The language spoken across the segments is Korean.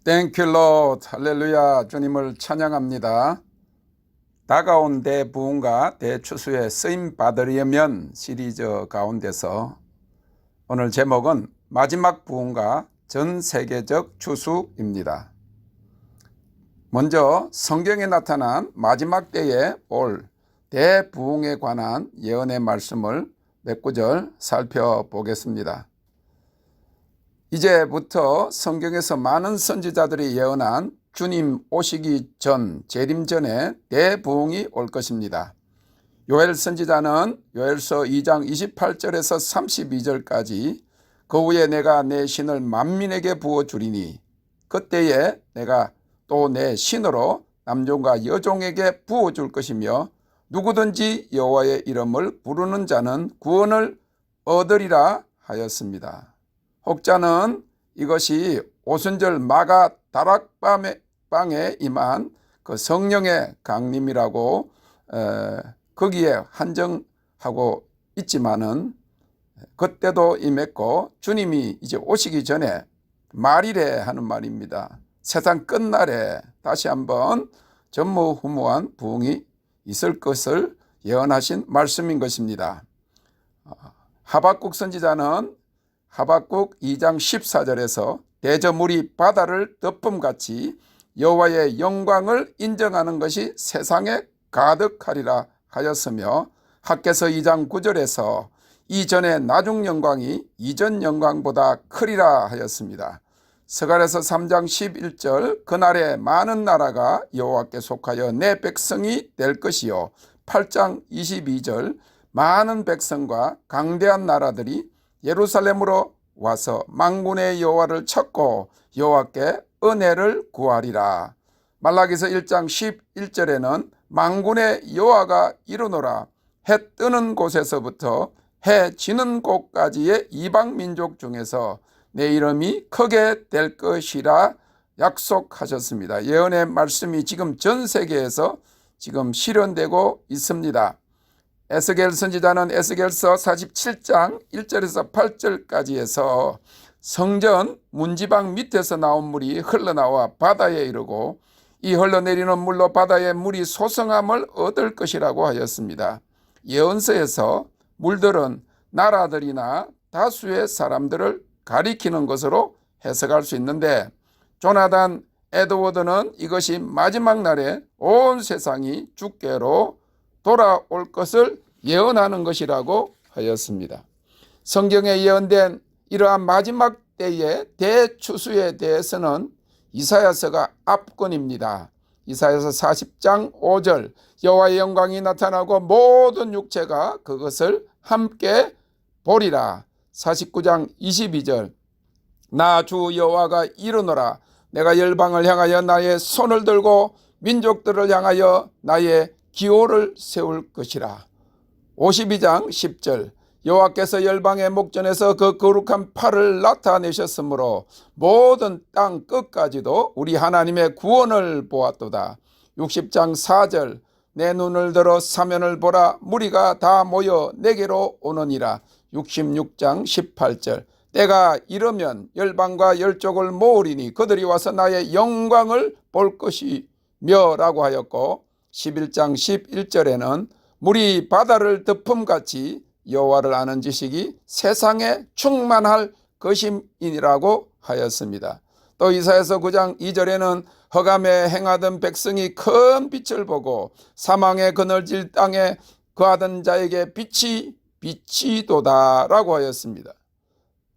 Thank you, Lord. 할렐루야. 주님을 찬양합니다. 다가온 대부흥과 대추수에 쓰임 받으려면 시리즈 가운데서 오늘 제목은 마지막 부흥과 전 세계적 추수입니다. 먼저 성경에 나타난 마지막 때에 올 대부흥에 관한 예언의 말씀을 몇 구절 살펴보겠습니다. 이제부터 성경에서 많은 선지자들이 예언한 주님 오시기 전, 재림 전에 대부흥이 올 것입니다. 요엘 선지자는 요엘서 2장 28절에서 32절까지 그 후에 내가 내 신을 만민에게 부어주리니 그때에 내가 또 내 신으로 남종과 여종에게 부어줄 것이며 누구든지 여호와의 이름을 부르는 자는 구원을 얻으리라 하였습니다. 혹자는 이것이 오순절 마가 다락방에 임한 그 성령의 강림이라고 거기에 한정하고 있지만은 그때도 임했고 주님이 이제 오시기 전에 말일에 하는 말입니다. 세상 끝날에 다시 한번 전무후무한 부흥이 있을 것을 예언하신 말씀인 것입니다. 하박국 선지자는 하박국 2장 14절에서 대저물이 바다를 덮음같이 여호와의 영광을 인정하는 것이 세상에 가득하리라 하였으며 학개서 2장 9절에서 이전의 나중 영광이 이전 영광보다 크리라 하였습니다. 스가랴서 3장 11절 그날에 많은 나라가 여호와께 속하여 내 백성이 될 것이요 8장 22절 많은 백성과 강대한 나라들이 예루살렘으로 와서 만군의 여호와를 찾고 여호와께 은혜를 구하리라. 말라기서 1장 11절에는 만군의 여호와가 이르노라. 해 뜨는 곳에서부터 해 지는 곳까지의 이방 민족 중에서 내 이름이 크게 될 것이라 약속하셨습니다. 예언의 말씀이 지금 전 세계에서 지금 실현되고 있습니다. 에스겔 선지자는 에스겔서 47장 1절에서 8절까지 해서 성전 문지방 밑에서 나온 물이 흘러나와 바다에 이르고 이 흘러내리는 물로 바다의 물이 소성함을 얻을 것이라고 하였습니다. 예언서에서 물들은 나라들이나 다수의 사람들을 가리키는 것으로 해석할 수 있는데 조나단 에드워드는 이것이 마지막 날에 온 세상이 주께로 돌아올 것을 예언하는 것이라고 하였습니다. 성경에 예언된 이러한 마지막 때의 대추수에 대해서는 이사야서가 압권입니다. 이사야서 40장 5절 여호와의 영광이 나타나고 모든 육체가 그것을 함께 보리라. 49장 22절 나 주 여호와가 이르노라. 내가 열방을 향하여 나의 손을 들고 민족들을 향하여 나의 기호를 세울 것이라. 52장 10절 여호와께서 열방의 목전에서 그 거룩한 팔을 나타내셨으므로 모든 땅 끝까지도 우리 하나님의 구원을 보았도다. 60장 4절 내 눈을 들어 사면을 보라. 무리가 다 모여 내게로 오느니라. 66장 18절 때가 이르면 열방과 열족을 모으리니 그들이 와서 나의 영광을 볼 것이며 라고 하였고 11장 11절에는 물이 바다를 덮음같이 여호와를 아는 지식이 세상에 충만할 것임이라고 하였습니다. 또 이사야서 9장 2절에는 흑암에 행하던 백성이 큰 빛을 보고 사망의 그늘질 땅에 거하던 자에게 빛이 비치도다라고 하였습니다.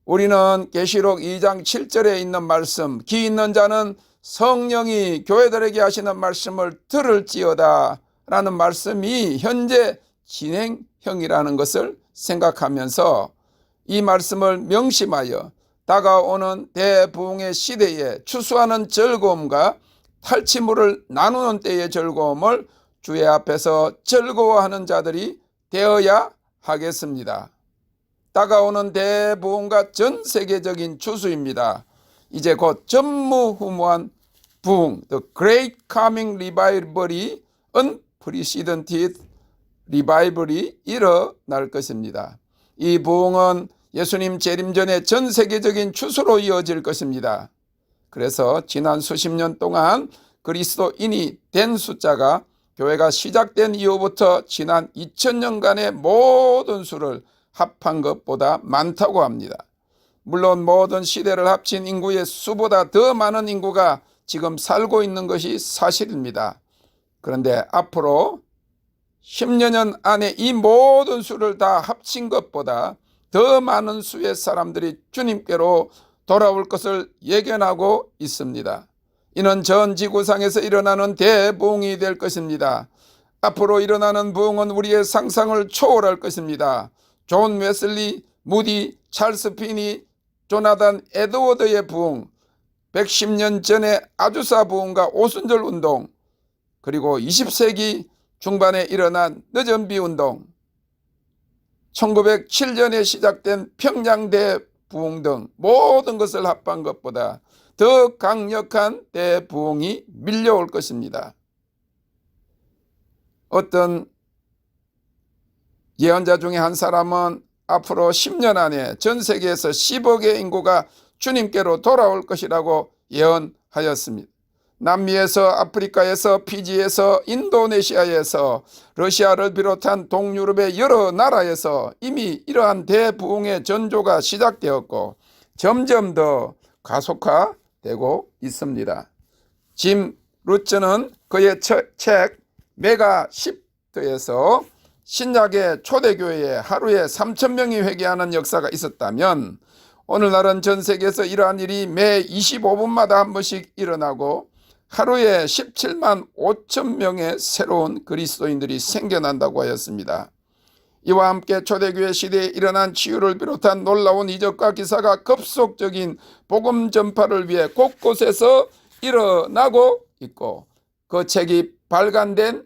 우리는 계시록 2장 7절에 있는 말씀 기 있는 자는 성령이 교회들에게 하시는 말씀을 들을지어다 라는 말씀이 현재 진행형이라는 것을 생각하면서 이 말씀을 명심하여 다가오는 대부흥의 시대에 추수하는 즐거움과 탈취물을 나누는 때의 즐거움을 주의 앞에서 즐거워하는 자들이 되어야 하겠습니다. 다가오는 대부흥과 전 세계적인 추수입니다. 이제 곧 전무후무한 부흥, The Great Coming Revival이 Unprecedented Revival이 일어날 것입니다. 이 부흥은 예수님 재림 전에 전 세계적인 추수로 이어질 것입니다. 그래서 지난 수십 년 동안 그리스도인이 된 숫자가 교회가 시작된 이후부터 지난 2000년간의 모든 수를 합한 것보다 많다고 합니다. 물론 모든 시대를 합친 인구의 수보다 더 많은 인구가 지금 살고 있는 것이 사실입니다. 그런데 앞으로 10여 년 안에 이 모든 수를 다 합친 것보다 더 많은 수의 사람들이 주님께로 돌아올 것을 예견하고 있습니다. 이는 전 지구상에서 일어나는 대부흥이 될 것입니다. 앞으로 일어나는 부흥은 우리의 상상을 초월할 것입니다. 존 웨슬리, 무디, 찰스 피니, 조나단 에드워드의 부흥, 110년 전의 아주사 부흥과 오순절 운동, 그리고 20세기 중반에 일어난 늦은비 운동, 1907년에 시작된 평양대 부흥 등 모든 것을 합한 것보다 더 강력한 대부흥이 밀려올 것입니다. 어떤 예언자 중에 한 사람은 앞으로 10년 안에 전 세계에서 10억의 인구가 주님께로 돌아올 것이라고 예언하였습니다. 남미에서, 아프리카에서, 피지에서, 인도네시아에서, 러시아를 비롯한 동유럽의 여러 나라에서 이미 이러한 대부흥의 전조가 시작되었고 점점 더 가속화되고 있습니다. 짐 루츠는 그의 책 메가 시프트에서 신약의 초대교회에 하루에 3,000명이 회개하는 역사가 있었다면 오늘날은 전 세계에서 이러한 일이 매 25분마다 한 번씩 일어나고 하루에 17만 5천 명의 새로운 그리스도인들이 생겨난다고 하였습니다. 이와 함께 초대교회 시대에 일어난 치유를 비롯한 놀라운 이적과 기사가 급속적인 복음 전파를 위해 곳곳에서 일어나고 있고 그 책이 발간된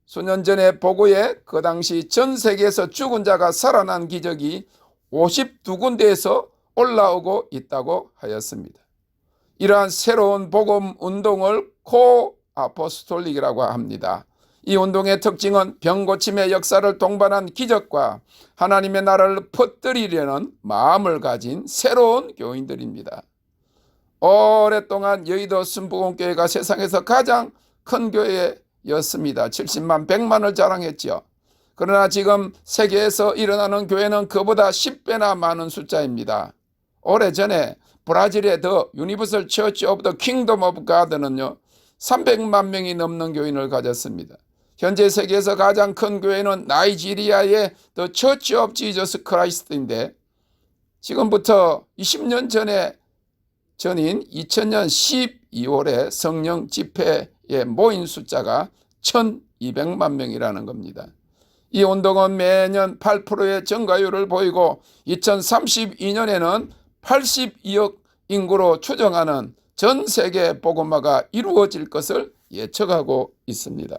수년 전의 보고에 그 당시 전 세계에서 죽은 자가 살아난 기적이 52군데에서 올라오고 있다고 하였습니다. 이러한 새로운 복음 운동을 코아포스톨릭이라고 합니다. 이 운동의 특징은 병고침의 역사를 동반한 기적과 하나님의 나라를 퍼뜨리려는 마음을 가진 새로운 교인들입니다. 오랫동안 여의도 순복음교회가 세상에서 가장 큰 교회였습니다. 70만 100만을 자랑했죠. 그러나 지금 세계에서 일어나는 교회는 그보다 10배나 많은 숫자입니다. 오래전에 브라질의 더 유니버설 처치 오브 더 킹덤 오브 가드는요 300만 명이 넘는 교인을 가졌습니다. 현재 세계에서 가장 큰 교회는 나이지리아의 더 처치 오브 지저스 크라이스트인데 지금부터 20년 전인 2000년 12월에 성령 집회에 모인 숫자가 1200만 명이라는 겁니다. 이 운동은 매년 8%의 증가율을 보이고 2032년에는 82억 인구로 추정하는 전 세계 복음화가 이루어질 것을 예측하고 있습니다.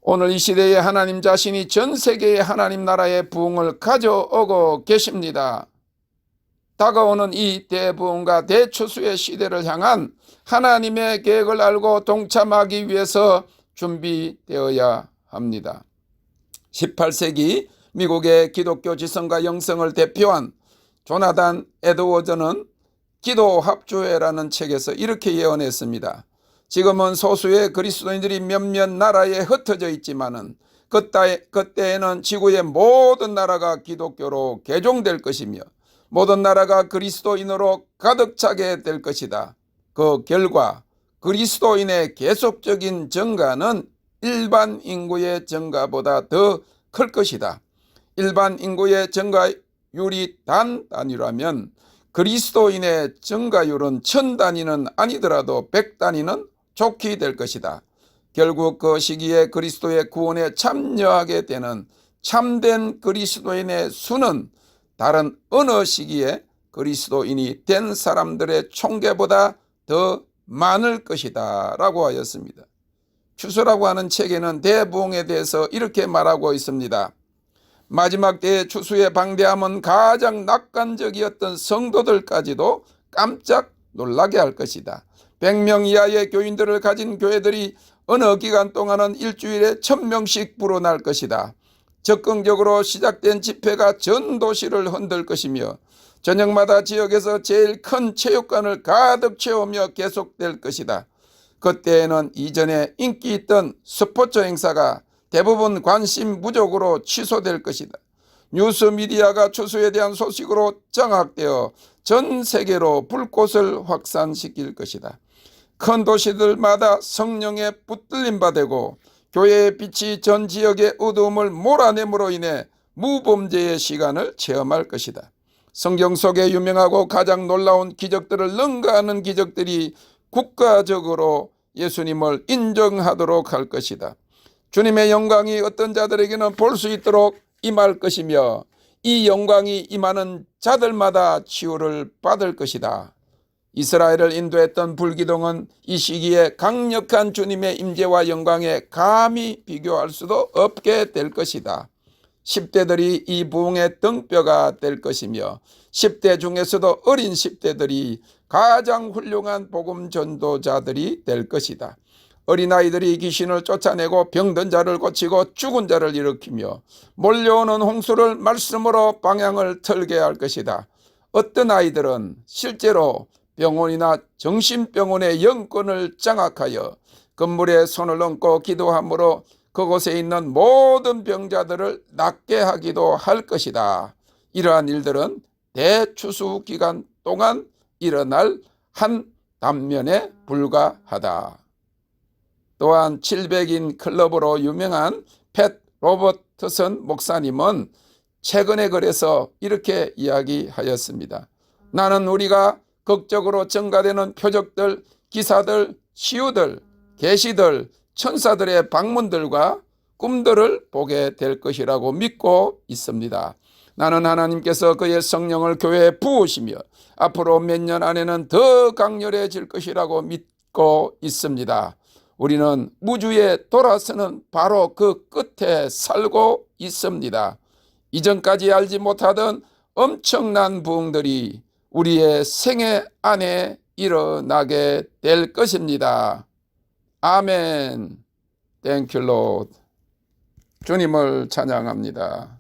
오늘 이 시대에 하나님 자신이 전 세계의 하나님 나라의 부흥을 가져오고 계십니다. 다가오는 이 대부흥과 대추수의 시대를 향한 하나님의 계획을 알고 동참하기 위해서 준비되어야 합니다. 18세기 미국의 기독교 지성과 영성을 대표한 조나단 에드워드는 기도합주회라는 책에서 이렇게 예언했습니다. 지금은 소수의 그리스도인들이 몇몇 나라에 흩어져 있지만은 그때에는 지구의 모든 나라가 기독교로 개종될 것이며 모든 나라가 그리스도인으로 가득 차게 될 것이다. 그 결과 그리스도인의 계속적인 증가는 일반 인구의 증가보다 더 클 것이다. 일반 인구의 증가율이 단위라면 그리스도인의 증가율은 1000단위는 아니더라도 100단위는 좋게 될 것이다. 결국 그 시기에 그리스도의 구원에 참여하게 되는 참된 그리스도인의 수는 다른 어느 시기에 그리스도인이 된 사람들의 총계보다 더 많을 것이다 라고 하였습니다. 추수라고 하는 책에는 대부흥에 대해서 이렇게 말하고 있습니다. 마지막 때의 추수의 방대함은 가장 낙관적이었던 성도들까지도 깜짝 놀라게 할 것이다. 100명 이하의 교인들을 가진 교회들이 어느 기간 동안은 일주일에 1000명씩 불어날 것이다. 적극적으로 시작된 집회가 전 도시를 흔들 것이며 저녁마다 지역에서 제일 큰 체육관을 가득 채우며 계속될 것이다. 그때에는 이전에 인기 있던 스포츠 행사가 대부분 관심 부족으로 취소될 것이다. 뉴스 미디어가 추수에 대한 소식으로 장악되어 전 세계로 불꽃을 확산시킬 것이다. 큰 도시들마다 성령에 붙들림 바되고 교회의 빛이 전 지역의 어두움을 몰아냄으로 인해 무범죄의 시간을 체험할 것이다. 성경 속에 유명하고 가장 놀라운 기적들을 능가하는 기적들이 국가적으로 예수님을 인정하도록 할 것이다. 주님의 영광이 어떤 자들에게는 볼 수 있도록 임할 것이며 이 영광이 임하는 자들마다 치유를 받을 것이다. 이스라엘을 인도했던 불기둥은 이 시기에 강력한 주님의 임재와 영광에 감히 비교할 수도 없게 될 것이다. 10대들이 이 부흥의 등뼈가 될 것이며 10대 중에서도 어린 10대들이 가장 훌륭한 복음 전도자들이 될 것이다. 어린아이들이 귀신을 쫓아내고 병든 자를 고치고 죽은 자를 일으키며 몰려오는 홍수를 말씀으로 방향을 틀게 할 것이다. 어떤 아이들은 실제로 병원이나 정신병원의 영권을 장악하여 건물에 손을 얹고 기도함으로 그곳에 있는 모든 병자들을 낫게 하기도 할 것이다. 이러한 일들은 대추수 기간 동안 일어날 한 단면에 불과하다. 또한 700인 클럽으로 유명한 팻 로버트슨 목사님은 최근의 글에서 이렇게 이야기하였습니다. 나는 우리가 극적으로 증가되는 표적들, 기사들, 치유들, 계시들, 천사들의 방문들과 꿈들을 보게 될 것이라고 믿고 있습니다. 나는 하나님께서 그의 성령을 교회에 부으시며 앞으로 몇 년 안에는 더 강렬해질 것이라고 믿고 있습니다. 우리는 우주에 돌아서는 바로 그 끝에 살고 있습니다. 이전까지 알지 못하던 엄청난 부흥들이 우리의 생애 안에 일어나게 될 것입니다. 아멘. 땡큐 롯. 주님을 찬양합니다.